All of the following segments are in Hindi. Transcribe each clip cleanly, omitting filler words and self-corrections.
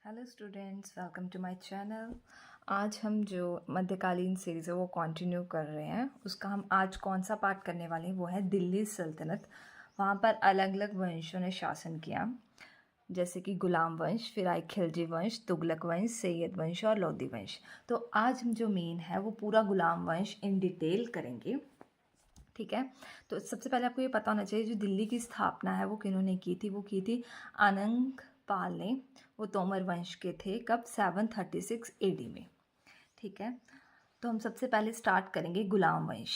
Hello students, welcome to my channel. आज हम जो मध्यकालीन सीरीज़ है वो कंटिन्यू कर रहे हैं। उसका हम आज कौन सा पार्ट करने वाले हैं वो है दिल्ली सल्तनत। वहाँ पर अलग अलग वंशों ने शासन किया, जैसे कि गुलाम वंश, फिर आई खिलजी वंश, तुगलक वंश, सैयद वंश और लोधी वंश। तो आज हम जो मेन है वो पूरा गुलाम वंश इन डिटेल करेंगे। ठीक है, तो सबसे पहले आपको ये पता होना चाहिए जो दिल्ली की स्थापना है वो किन्होंने की थी। वो की थी अनंग पाल ने। वो तोमर वंश के थे। कब? 736 AD में। ठीक है, तो हम सबसे पहले स्टार्ट करेंगे गुलाम वंश।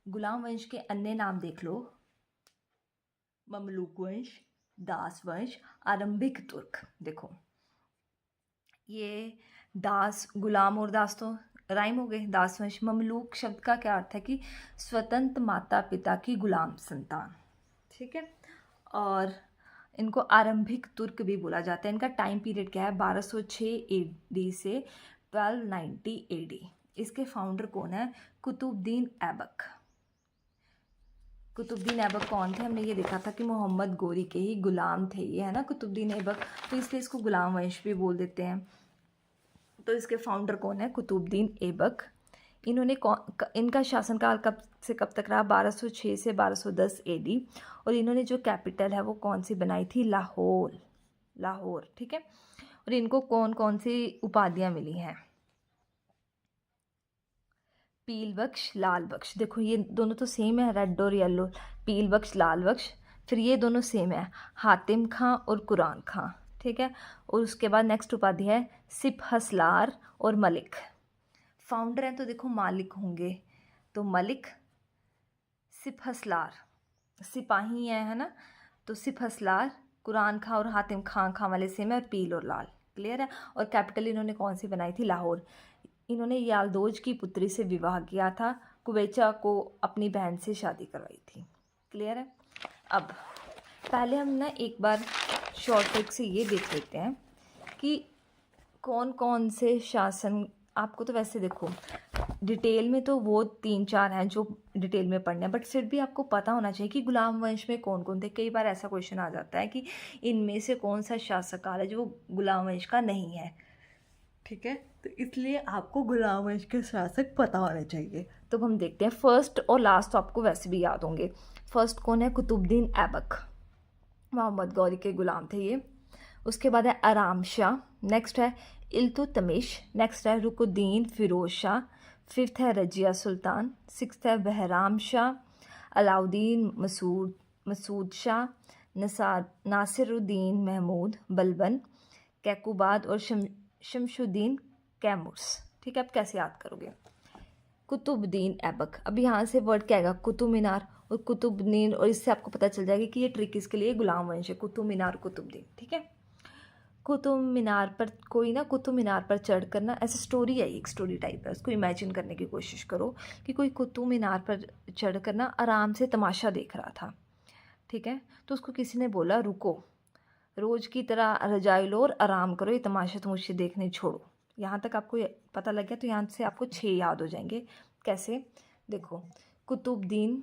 गुलाम वंश के अन्य नाम देख लो: ममलूक वंश, दास वंश, आरंभिक तुर्क। देखो, ये दास, गुलाम और दास तो राइम हो गए। दास वंश। ममलूक शब्द का क्या अर्थ है कि स्वतंत्र माता पिता की गुलाम संतान। ठीक है, और इनको आरंभिक तुर्क भी बोला जाता है। इनका टाइम पीरियड क्या है? 1206 AD से 1290 AD। इसके फाउंडर कौन है? कुतुबुद्दीन ऐबक। कुतुबुद्दीन ऐबक कौन थे? हमने ये देखा था कि मोहम्मद गोरी के ही गुलाम थे ये, है ना, कुतुबुद्दीन ऐबक। तो इसलिए इसको गुलाम वंश भी बोल देते हैं। तो इसके फाउंडर कौन है? कुतुबुद्दीन ऐबक। इन्होंने इनका शासनकाल कब से कब तक रहा? 1206 से 1210 AD। और इन्होंने जो कैपिटल है वो कौन सी बनाई थी? लाहौर। लाहौर, ठीक है। और इनको कौन कौन सी उपाधियां मिली हैं? पील बख्श, लाल बख्श। देखो, ये दोनों तो सेम है, रेड और येलो। पील बख्श, लाल बख्श। फिर ये दोनों सेम है, हातिम खां और कुरान खां। ठीक है, और उसके बाद नेक्स्ट उपाधि है सिपहसलार और मलिक। फाउंडर हैं तो देखो मालिक होंगे, तो मलिक, सिपहसलार सिपाही है ना, तो सिपहसलार, कुरान खां और हातिम खां वाले सेम है, और पील और लाल। क्लियर है। और कैपिटल इन्होंने कौन सी बनाई थी? लाहौर। इन्होंने यालदोज की पुत्री से विवाह किया था। कुवैचा को अपनी बहन से शादी करवाई थी। क्लियर है। अब पहले हम ना एक बार शॉर्ट ट्रिक से ये देख लेते हैं कि कौन कौन से शासन, आपको तो वैसे देखो डिटेल में तो वो 3-4 हैं जो डिटेल में पढ़ने हैं, बट फिर भी आपको पता होना चाहिए कि गुलाम वंश में कौन कौन थे। कई बार ऐसा क्वेश्चन आ जाता है कि इनमें से कौन सा शासक काल है जो गुलाम वंश का नहीं है। ठीक है, तो इसलिए आपको गुलाम वंश के शासक पता होने चाहिए। तो हम देखते हैं, फर्स्ट और लास्ट तो आपको वैसे भी याद होंगे। फर्स्ट कौन है? कुतुबुद्दीन ऐबक। मोहम्मद गौरी के गुलाम थे ये। उसके बाद है आराम शाह। नेक्स्ट है इल्तुतमिश। नेक्स्ट है रुकुद्दीन फिरोज शाह। फिफ्थ है रजिया सुल्तान। सिक्स्थ है बहराम शाह। अलाउद्दीन मसूद शाह। नासिरुद्दीन महमूद बलबन। कैकुबाद और शमशुद्दीन कैमुर्स। ठीक है, अब कैसे याद करोगे? कुतुबुद्दीन ऐबक। अब यहाँ से वर्ड क्या आएगा? कुतुब मीनार और कुतुबुद्दीन, और इससे आपको पता चल जाएगा कि ये ट्रिक इसके लिए गुलाम वंश है, कुतुब मीनार कुतुबुद्दीन। ठीक है, कुतुब मीनार पर कोई ना, कुतुब मीनार पर चढ़ कर ना, ऐसे स्टोरी है, एक स्टोरी टाइप है, उसको इमेजिन करने की कोशिश करो कि कोई कुतुब मीनार पर चढ़ कर ना आराम से तमाशा देख रहा था। ठीक है, तो उसको किसी ने बोला रुको, रोज की तरह रजाई लो और आराम करो, ये तमाशा तुम मुझसे देखने छोड़ो। यहाँ तक आपको पता लग गया, तो यहाँ से आपको 6 याद हो जाएंगे। कैसे? देखो, कुतुबुद्दीन,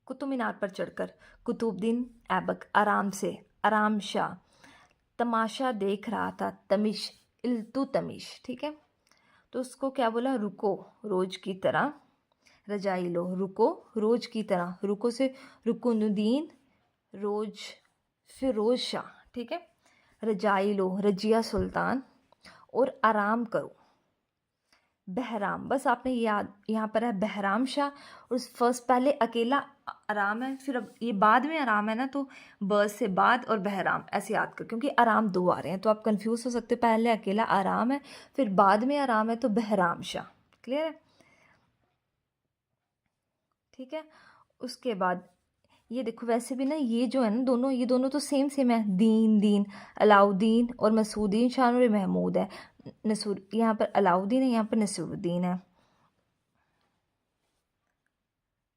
कुतुब मीनार पर चढ़कर, कुतुबुद्दीन ऐबक आराम से, आराम शाह तमाशा देख रहा था, तमिश, इल्तुतमिश। ठीक है, तो उसको क्या बोला? रुको, रोज की तरह रजाई लो। रुको, रोज की तरह, रुको से रुकुनुद्दीन, रोज, फिरोज शाह। ठीक है, रजाई लो, रजिया सुल्तान, और आराम करो, बहराम। बस आपने याद, यहाँ पर है बहराम शाह, और फर्स्ट पहले अकेला आराम है, फिर अब ये बाद में आराम है ना, तो बस से बाद और बहराम ऐसे याद कर, क्योंकि आराम 2 आ रहे हैं तो आप कंफ्यूज हो सकते हो। पहले अकेला आराम है, फिर बाद में आराम है, तो बहराम शाह। क्लियर है? ठीक है, उसके बाद ये देखो, वैसे भी ना ये जो है ना दोनों, ये दोनों तो सेम सेम है। दीन दीन, अलाउद्दीन और मसूद्दीन शाह और महमूद है। नसूर, यहाँ पर अलाउद्दीन है, यहाँ पर नसूरुद्दीन है।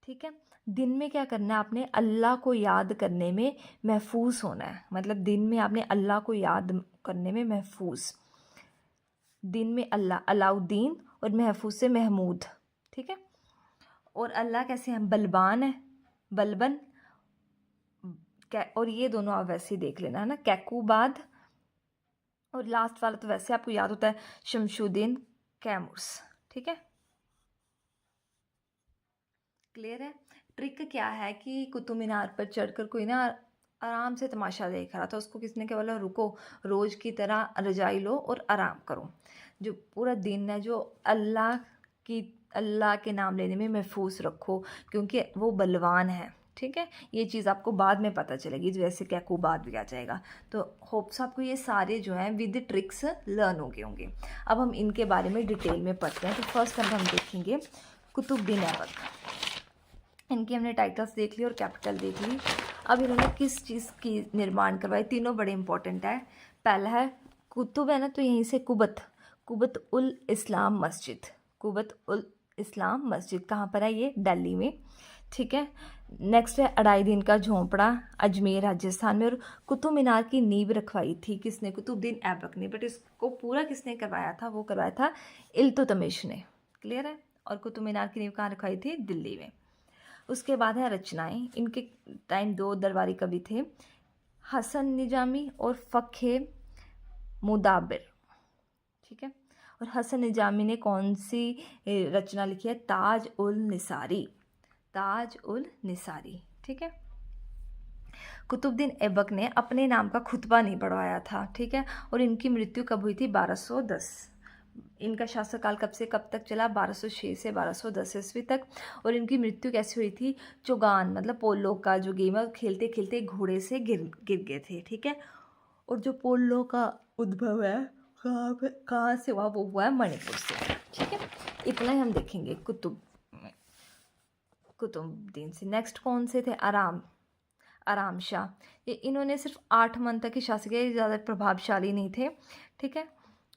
ठीक है, दिन में क्या करना है आपने? अल्लाह को याद करने में महफूज होना है। मतलब दिन में आपने अल्लाह को याद करने में महफूज। दिन में अल्लाह, अलाउद्दीन, और महफूज से महमूद। ठीक है, और अल्लाह कैसे हैं? बलबान है, बलबन, और ये दोनों आप वैसे ही देख लेना है ना, कैकुबाद, और लास्ट वाला तो वैसे आपको याद होता है, शमशुद्दीन कैमूर्स। ठीक है, क्लियर है। ट्रिक क्या है कि कुतुब मीनार पर चढ़कर कोई ना आराम से तमाशा देख रहा था, उसको किसने क्या बोला, रुको, रोज़ की तरह रजाई लो और आराम करो। जो पूरा दिन है जो अल्लाह के नाम लेने में महफूज रखो, क्योंकि वो बलवान है। ठीक है, ये चीज़ आपको बाद में पता चलेगी, वैसे कैकू बाद भी आ जाएगा। तो होप्स आपको ये सारे जो हैं विद ट्रिक्स लर्न हो गए होंगे। अब हम इनके बारे में डिटेल में पढ़ते हैं। तो फर्स्ट हम देखेंगे कुतुबुद्दीन ऐबक। इनकी हमने टाइटल्स देख ली और कैपिटल देख ली। अब इन्होंने किस चीज़ की निर्माण करवाई, तीनों बड़े इंपॉर्टेंट है। पहला है कुतुब है ना, तो यहीं से कुबत उल इस्लाम मस्जिद, कुबत उल इस्लाम मस्जिद कहाँ पर है, ये दिल्ली में। ठीक है, नेक्स्ट है अढ़ाई दिन का झोंपड़ा, अजमेर राजस्थान में। और कुतुब मीनार की नींव रखवाई थी किसने, कुतुबुद्दीन ऐबक ने, बट इसको पूरा किसने करवाया था, वो करवाया था इल्तुतमिश ने। क्लियर है। और कुतुब मीनार की नींव कहाँ रखवाई थी, दिल्ली में। उसके बाद है रचनाएं। इनके टाइम दो दरबारी कवि थे, हसन निजामी और फ़ख्र मुदाबिर। ठीक है, और हसन निजामी ने कौन सी रचना लिखी है, ताज उल निसारी, ताज उल निसारी। ठीक है, कुतुबुद्दीन ऐबक ने अपने नाम का खुतबा नहीं पढ़वाया था। ठीक है, और इनकी मृत्यु कब हुई थी, 1210। इनका शासनकाल कब से कब तक चला, 1206 से 1210 ईस्वी तक। और इनकी मृत्यु कैसे हुई थी, चौगान मतलब पोलो का जो गेम है, खेलते खेलते घोड़े से गिर गए थे। ठीक है, और जो पोलो का उद्भव है कहाँ से हुआ, वो हुआ है मणिपुर से। ठीक है, इतना ही हम देखेंगे कुतुबुद्दीन से। नेक्स्ट कौन से थे, आराम शाह। ये इन्होंने सिर्फ 8 मंथ तक ही शासन किया, ज़्यादा प्रभावशाली नहीं थे। ठीक है,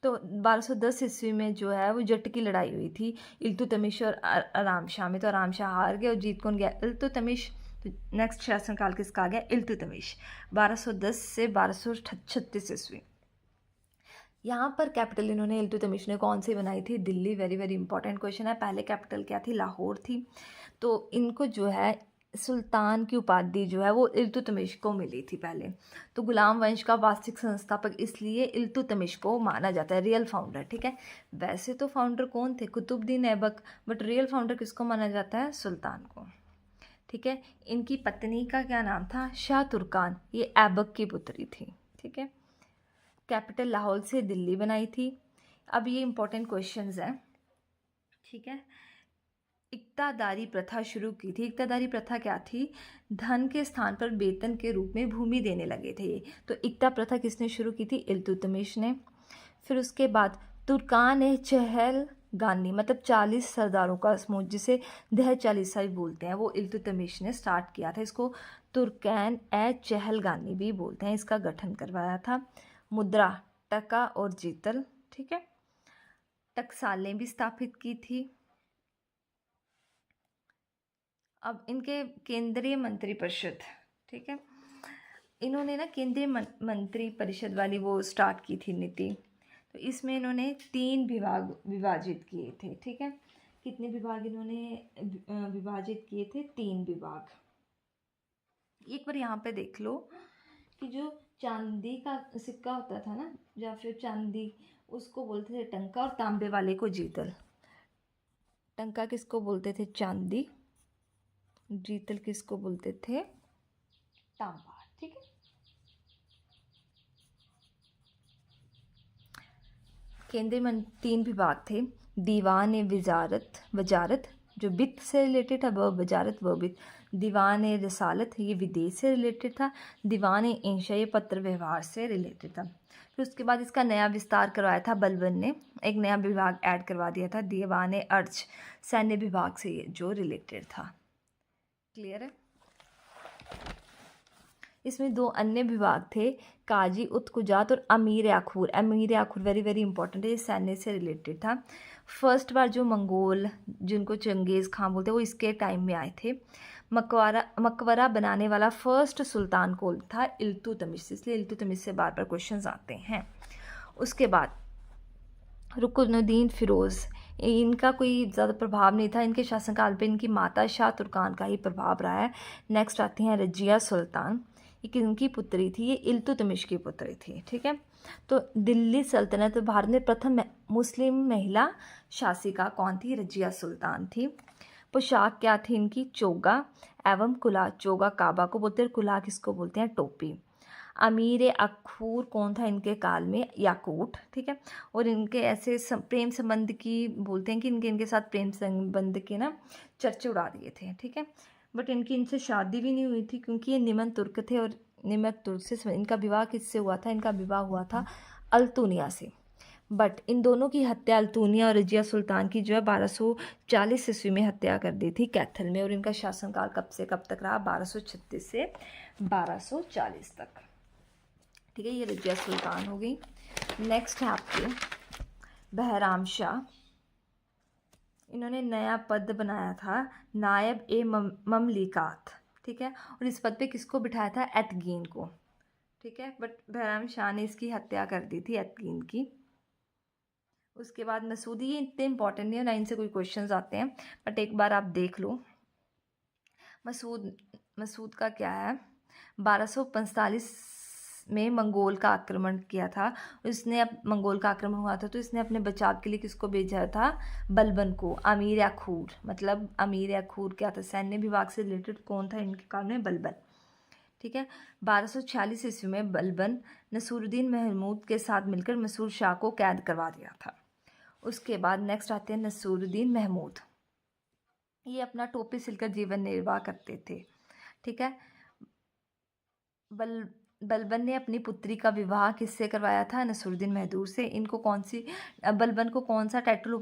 तो 1210 ईस्वी में जो है वो जट की लड़ाई हुई थी इल्तुतमिश और आराम शाह में। तो आराम शाह हार गए और जीत कौन गया, इल्तुतमिश। तो नेक्स्ट शासनकाल किसका आ गया, इल्तुतमिश, 1210 से 1236 ईस्वी। यहाँ पर कैपिटल इन्होंने इल्तुतमिश ने कौन सी बनाई थी, Delhi. Very very important question है। पहले कैपिटल क्या थी, लाहौर थी। तो इनको जो है सुल्तान की उपाधि जो है वो इल्तुतमिश को मिली थी पहले। तो गुलाम वंश का वास्तविक संस्थापक इसलिए इल्तुतमिश को माना जाता है, रियल फाउंडर। ठीक है, वैसे तो फाउंडर कौन थे, Qutubuddin Aibak, but real founder किसको माना जाता है, सुल्तान को। ठीक है, इनकी पत्नी का क्या नाम था, शाह तुर्कान, ये ऐबक की पुत्री थी। ठीक है, कैपिटल लाहौर से दिल्ली बनाई थी। अब ये इंपॉर्टेंट क्वेश्चंस हैं। ठीक है, इक्तादारी प्रथा शुरू की थी। इक्तादारी प्रथा क्या थी, धन के स्थान पर वेतन के रूप में भूमि देने लगे थे। तो इक्ता प्रथा किसने शुरू की थी, इल्तुतमिश ने। फिर उसके बाद तुर्कान ए चहल गानी, मतलब 40 सरदारों का समूह जिसे दह चालीसाई बोलते हैं, वो इल्तुतमिश ने स्टार्ट किया था। इसको तुर्कान ए चहल गानी भी बोलते हैं। इसका गठन करवाया था। मुद्रा टका और जीतल। ठीक है, टकसालें भी स्थापित की थी। अब इनके केंद्रीय मंत्री परिषद। ठीक है, इन्होंने ना केंद्रीय मंत्री परिषद वाली वो स्टार्ट की थी नीति। तो इसमें इन्होंने 3 विभाग विभाजित किए थे। ठीक है, कितने विभाग इन्होंने विभाजित किए थे, 3 विभाग। एक बार यहाँ पे देख लो कि जो चांदी का सिक्का होता था ना, या फिर चांदी, उसको बोलते थे टंका, और तांबे वाले को जीतल। टंका किसको बोलते थे, चांदी। जीतल किसको बोलते थे, तांबा। ठीक है, केंद्रीय मंत्री 3 विभाग थे। दीवान ए वजारत जो वित्त से रिलेटेड था, वह वजारत वह वित्त। दीवान ए रसालत ये विदेश से रिलेटेड था। दीवान ए इंशा ये पत्र व्यवहार से रिलेटेड था। फिर उसके बाद इसका नया विस्तार करवाया था बलबन ने, एक नया विभाग ऐड करवा दिया था, दीवान ए अर्ज, सैन्य विभाग से जो रिलेटेड था। क्लियर है। इसमें 2 अन्य विभाग थे, काजी उत्कुजात और अमीर याखूर। अमीर याखूर वेरी वेरी इंपॉर्टेंट है, ये सैन्य से रिलेटेड था। फर्स्ट बार जो मंगोल, जिनको चंगेज़ खां बोलते हैं, वो इसके टाइम में आए थे। मकबरा बनाने वाला फर्स्ट सुल्तान कौन था, इल्तुतमिश, इसलिए इल्तुतमिश से बार बार क्वेश्चन आते हैं। उसके बाद रुकनुद्दीन फ़िरोज़, इनका कोई ज़्यादा प्रभाव नहीं था। इनके शासनकाल पे इनकी माता शाह तुर्कान का ही प्रभाव रहा है। नेक्स्ट आती हैं रजिया सुल्तान, ये किनकी पुत्री थी? ये इल्तुतमिश की पुत्री थी। ठीक है, तो दिल्ली सल्तनत भारत में प्रथम मुस्लिम महिला शासिका कौन थी? रजिया सुल्तान थी। पोशाक क्या थी इनकी? चोगा एवं कुला। चोगा काबा को बोलते हैं, कुला किसको बोलते हैं? टोपी। अमीर अखूर कौन था इनके काल में? याकूट। ठीक है, और इनके ऐसे प्रेम संबंध की बोलते हैं कि इनके साथ प्रेम संबंध के ना चर्चे उड़ा दिए थे। ठीक है, बट इनकी इनसे शादी भी नहीं हुई थी क्योंकि ये निमन तुर्क थे, और निमन तुर्क से इनका विवाह किससे हुआ था? इनका विवाह हुआ था अल्तुनिया से। बट इन दोनों की हत्या अल्तुनिया और रजिया सुल्तान की जो है 1240 ईस्वी में हत्या कर दी थी कैथल में, और इनका शासनकाल कब से कब तक रहा? 1236 से 1240 तक। ठीक है, ये रजिया सुल्तान हो गई। नेक्स्ट है आपके बहराम शाह। इन्होंने नया पद बनाया था नायब ए ममलिकात। ठीक है, और इस पद पे किसको बिठाया था? एतगीन को। ठीक है, बट बहराम शाह ने इसकी हत्या कर दी थी, एतगीन की। उसके बाद मसूदी, ये इतने इंपॉर्टेंट नहीं है ना, इनसे कोई क्वेश्चंस आते हैं, बट एक बार आप देख लो। मसूद का क्या है? 1245 में मंगोल का आक्रमण किया था। इसने अब मंगोल का आक्रमण हुआ था तो इसने अपने बचाव के लिए किसको भेजा था? बलबन को। अमीर या खूर, मतलब अमीर या खूर क्या था? सैन्य विभाग से रिलेटेड कौन था इनके काल में? बलबन। ठीक है, 1246 ईस्वी में बलबन नसूरुद्दीन महमूद के साथ मिलकर मसूर शाह को कैद करवा दिया था। उसके बाद नेक्स्ट आते हैं नसूरुद्दीन महमूद। ये अपना टोपी सिलकर जीवन निर्वाह करते थे। ठीक है, बलबन ने अपनी पुत्री का विवाह किससे करवाया था? नसूरुद्दीन महमूद से। इनको कौन सी बलबन को कौन सा टाइटल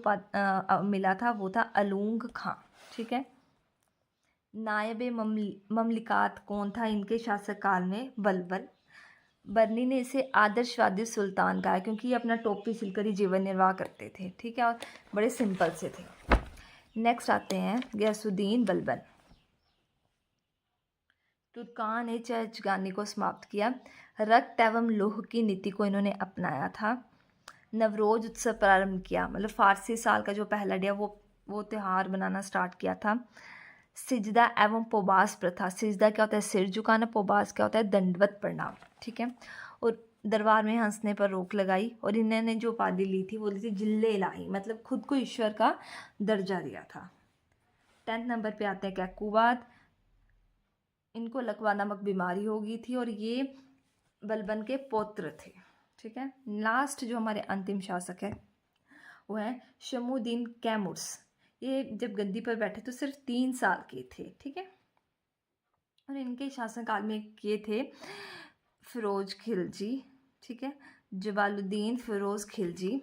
मिला था? वो था अलूंग खां। ठीक है, नायब ममलिकात कौन था इनके शासनकाल में? बलबन। बर्नी ने इसे आदर्शवादी सुल्तान कहा क्योंकि ये अपना टोपी सिलकर ही जीवन निर्वाह करते थे। ठीक है, और बड़े सिंपल से थे। नेक्स्ट आते हैं गयासुद्दीन बलबन। तुर्कान ने चर्चगानी को समाप्त किया। रक्त एवं लोह की नीति को इन्होंने अपनाया था। नवरोज उत्सव प्रारंभ किया, मतलब फारसी साल का जो पहला डे वो त्यौहार बनाना स्टार्ट किया था। सिजदा एवं पोबास प्रथा। सिजदा क्या होता है? सिर झुकाना। पोबास क्या होता है? दंडवत प्रणाम। ठीक है, और दरबार में हंसने पर रोक लगाई, और इन्होंने जो उपाधि ली थी वो ली थी जिल्ले इलाही, मतलब खुद को ईश्वर का दर्जा दिया था। 10th नंबर पे आते हैं कैकुबाद। इनको लकवा नामक बीमारी हो गई थी और ये बलबन के पौत्र थे। ठीक है, लास्ट जो हमारे अंतिम शासक है वो है शमुद्दीन कैमुर्स। ये जब गद्दी पर बैठे तो सिर्फ 3 साल के थे। ठीक है, और इनके शासनकाल में ये थे फिरोज खिलजी। ठीक है, जवालुद्दीन फिरोज खिलजी।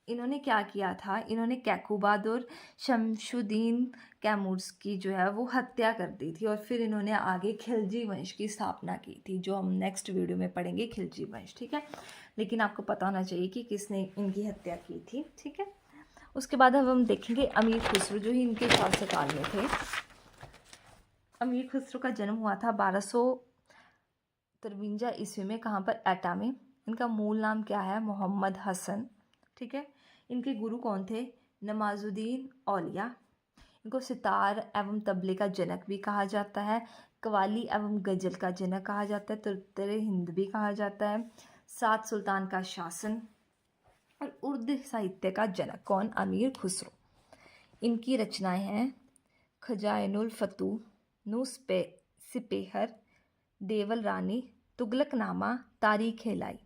इन्होंने क्या किया था? इन्होंने कैकुबाद और शमशुद्दीन कैमूर्स की जो है वो हत्या कर दी थी, और फिर इन्होंने आगे खिलजी वंश की स्थापना की थी, जो हम नेक्स्ट वीडियो में पढ़ेंगे, खिलजी वंश। ठीक है, लेकिन आपको पता होना चाहिए कि किसने इनकी हत्या की थी। ठीक है, उसके बाद अब हम देखेंगे अमीर खुसरो, जो ही इनके शासनकाल में थे। अमीर खुसरो का जन्म हुआ था 1253 ईस्वी में। कहाँ पर? एटा में। इनका मूल नाम क्या है? मोहम्मद हसन। ठीक है, इनके गुरु कौन थे? नमाजुद्दीन औलिया। इनको सितार एवं तबले का जनक भी कहा जाता है, कवाली एवं गजल का जनक कहा जाता है, तुर्तरे हिंद भी कहा जाता है, 7 सुल्तान का शासन और उर्दू साहित्य का जनक। कौन? अमीर खुसरो। इनकी रचनाएं हैं खजाइनुल फतूह, सिपेहर, देवल रानी, तुगलकनामा, तारीख लाई।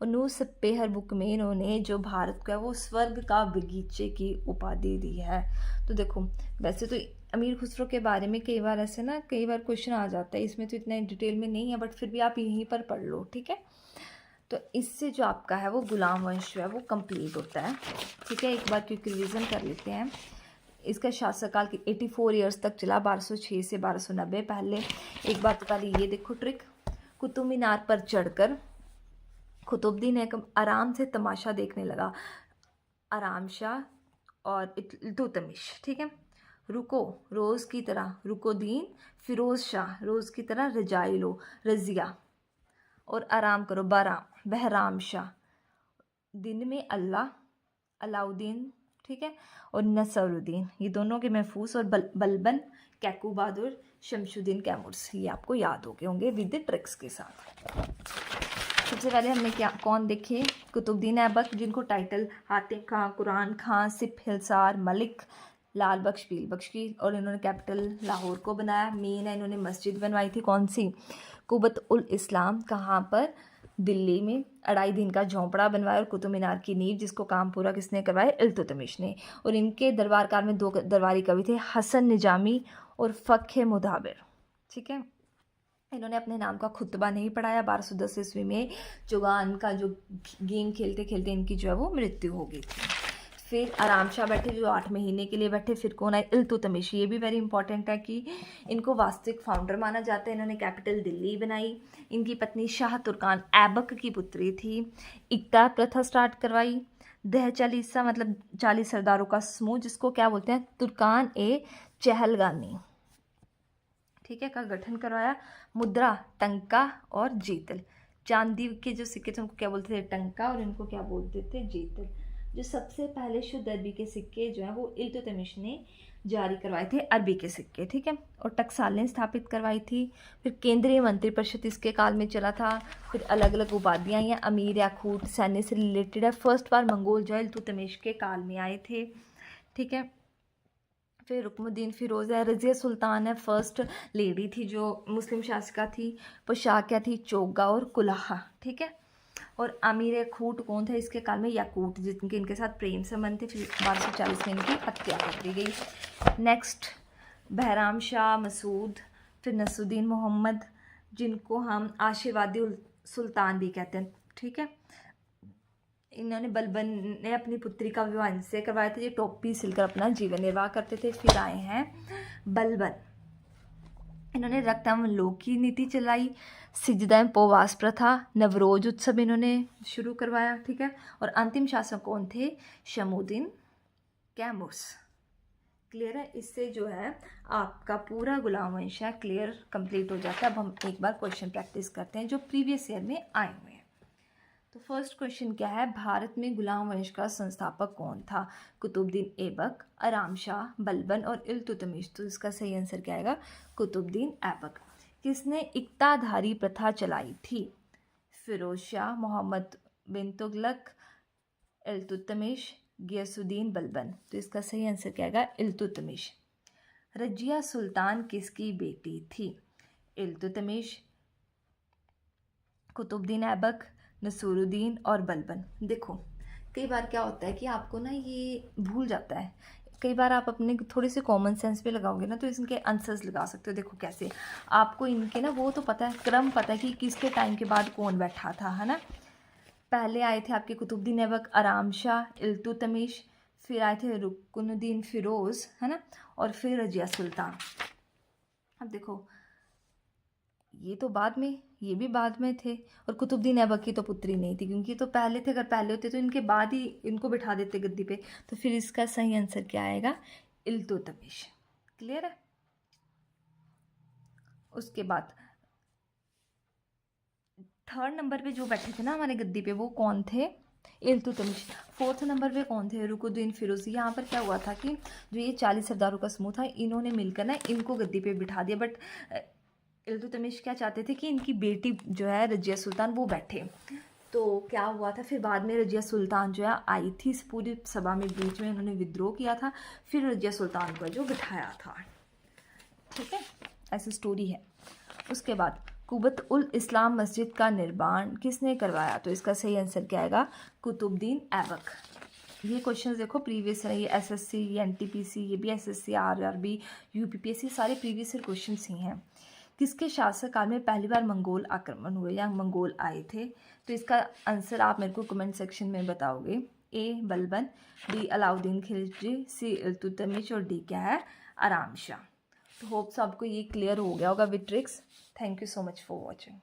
और सिपेहर बुक में इन्होंने जो भारत का वो स्वर्ग का बगीचे की उपाधि दी है। तो देखो, वैसे तो अमीर खुसरो के बारे में कई बार ऐसे ना कई बार क्वेश्चन आ जाता है, इसमें तो इतना डिटेल में नहीं है, बट फिर भी आप यहीं पर पढ़ लो। ठीक है, तो इससे जो आपका है वो गुलाम वंश जो है वो कंप्लीट होता है। ठीक है, एक बार क्विक रिवीजन कर लेते हैं। इसका शासनकाल 84 ईयर्स तक चला, 1206 से 1290। पहले एक बात तो पहले ये देखो ट्रिक, कुतुब मीनार पर चढ़कर कुतुबुद्दीन एक आराम से तमाशा देखने लगा, आराम शाह और इल्तुतमिश। ठीक है, रुको रोज़ की तरह रुकोदीन, फिरोज़ शाह रोज़ की तरह रजाई लो, रज़िया, और आराम करो बहराम शाह, दिन में अल्लाह, अलाउद्दीन। ठीक है, और नसरुद्दीन, ये दोनों के महफूज, और बलबन, कैकुबाद और शमशुद्दीन कैमूर्स। ये आपको याद हो गए होंगे विद द ट्रिक्स के साथ। सबसे पहले हमने कौन देखे, कुतुबुद्दीन ऐबक, जिनको टाइटल हातिम खां, कुरान खां, सिप हिलसार, मलिक, लाल बख्श, पील बख्श की, और इन्होंने कैपिटल लाहौर को बनाया। मेन है, इन्होंने मस्जिद बनवाई थी कौन सी, कुबत उल इस्लाम, कहाँ पर, दिल्ली में। 2.5 दिन का झोंपड़ा बनवाया और कुतुब मीनार की नींव, जिसको काम पूरा किसने करवाया, इल्तुतमिश ने। और इनके दरबार काल में 2 दरबारी कवि थे, हसन निजामी और फ़ख्र मुदाबिर। ठीक है, इन्होंने अपने नाम का खुतबा नहीं पढ़ाया। 1210 ईस्वी में चौगान का जो गेम खेलते खेलते इनकी जो है वो मृत्यु हो गई थी। फिर आराम शाह बैठे, जो 8 महीने के लिए बैठे। फिर कौन आए, इल्तुतमिश। ये भी वेरी इंपॉर्टेंट है कि इनको वास्तविक फाउंडर माना जाता है। इन्होंने कैपिटल दिल्ली बनाई। इनकी पत्नी शाह तुर्कान ऐबक की पुत्री थी। इकता प्रथा स्टार्ट करवाई। दह चालीसा मतलब 40 सरदारों का समूह, जिसको क्या बोलते हैं, तुर्कान ए चहलगानी, ठीक है, का गठन करवाया। मुद्रा टंका और जीतल, चांदी के जो सिक्के थे उनको क्या बोलते थे, टंका, और इनको क्या बोलते थे, जीतल। जो सबसे पहले शुद्ध अरबी के सिक्के जो हैं वो इल्तुतमिश ने जारी करवाए थे, अरबी के सिक्के, ठीक है। और टकसाल ने स्थापित करवाई थी। फिर केंद्रीय मंत्रिपरिषद इसके काल में चला था। फिर अलग अलग उपाधियाँ या अमीर या खूट सैन्य से रिलेटेड है। फर्स्ट बार मंगोल जो है इल्तुतमिश के काल में आए थे, ठीक है। फिर रुकनुद्दीन फ़िरोज़ है। रज़िया सुल्तान है, फर्स्ट लेडी थी जो मुस्लिम शासिका थी। पोशाक क्या थी, चोगा और कुलाहा, ठीक है। और अमीर खूट कौन थे इसके काल में, याकूट, जिनके इनके साथ प्रेम संबंध थे। फिर 1240 में इनकी हत्या कर दी गई। नेक्स्ट बहराम शाह मसूद, फिर नसरुद्दीन मोहम्मद, जिनको हम आशीर्वादी सुल्तान भी कहते हैं, ठीक है। इन्होंने बलबन ने अपनी पुत्री का विवाह इनसे करवाया था, ये टोपी सिलकर अपना जीवन निर्वाह करते थे। फिर आए हैं बलबन, इन्होंने रक्तदान की नीति चलाई। सिजदा उपवास प्रथा, नवरोज उत्सव इन्होंने शुरू करवाया, ठीक है। और अंतिम शासक कौन थे, शमूद्दीन कैमूर्स। क्लियर है, इससे जो है आपका पूरा गुलाम वंश है क्लियर कंप्लीट हो जाता है। अब हम एक बार क्वेश्चन प्रैक्टिस करते हैं जो प्रीवियस ईयर में आए हुए हैं। तो फर्स्ट क्वेश्चन क्या है, भारत में गुलाम वंश का संस्थापक कौन था, कुतुबुद्दीन ऐबक, आराम शाह, बलबन और इल्तुतमिश। तो इसका सही आंसर क्या आएगा, कुतुबुद्दीन ऐबक। किसने इक्ताधारी प्रथा चलाई थी, फिरोज शाह, मोहम्मद बिन तुगलक, इल्तुतमिश, गियासुद्दीन बलबन। तो इसका सही आंसर क्या आएगा, इल्तुतमिश। रजिया सुल्तान किसकी बेटी थी, इल्तुतमिश, कुतुबुद्दीन ऐबक, नसूरुद्दीन और बलबन। देखो कई बार क्या होता है कि आपको ना ये भूल जाता है, कई बार आप अपने थोड़े से कॉमन सेंस पे लगाओगे ना तो इनके आंसर्स लगा सकते हो। देखो कैसे, आपको इनके ना वो तो पता है, क्रम पता है कि किसके टाइम के बाद कौन बैठा था, है ना। पहले आए थे आपके कुतुबुद्दीन ऐबक, आराम शाह, इल्तुतमिश, फिर आए थे रुकनुद्दीन फ़िरोज़, है ना, और फिर रजिया सुल्तान। अब देखो ये तो बाद में, ये भी बाद में थे। और कुतुबुद्दीन ऐबक की तो पुत्री नहीं थी, क्योंकि तो पहले थे, अगर पहले होते तो इनके बाद ही इनको बिठा देते गद्दी पे। तो फिर इसका सही आंसर क्या आएगा, इल्तुतमिश। क्लियर है। उसके बाद 3rd नंबर पे जो बैठे थे ना हमारे गद्दी पे, वो कौन थे, इल्तुतमिश। 4th नंबर पे कौन थे, रुकनुद्दीन फ़िरोज़। यहाँ पर क्या हुआ था कि जो ये 40 सरदारों का समूह था, इन्होंने मिलकर ना इनको गद्दी पे बिठा दिया। बट इल्तुतमिश क्या चाहते थे कि इनकी बेटी जो है रजिया सुल्तान वो बैठे। तो क्या हुआ था, फिर बाद में रजिया सुल्तान जो है आई थी इस पूरी सभा में, बीच में उन्होंने विद्रोह किया था, फिर रजिया सुल्तान को जो बिठाया था, ठीक है, ऐसी स्टोरी है। उसके बाद कुबत उल इस्लाम मस्जिद का निर्माण किसने करवाया, तो इसका सही आंसर क्या आएगा, कुतुबुद्दीन ऐबक। ये क्वेश्चन देखो प्रीवियस है, ये एसएससी, ये एनटीपीसी, ये भी एसएससी, आरआरबी, यूपीपीएससी, सारे प्रीवियस क्वेश्चन ही हैं। किसके शासक काल में पहली बार मंगोल आक्रमण हुए या मंगोल आए थे, तो इसका आंसर आप मेरे को कमेंट सेक्शन में बताओगे। ए बलबन, बी अलाउद्दीन खिलजी, सी इल्तुतमिश और डी क्या है, आराम शाह। तो होप्स आपको ये क्लियर हो गया होगा with tricks. Thank you so much for watching.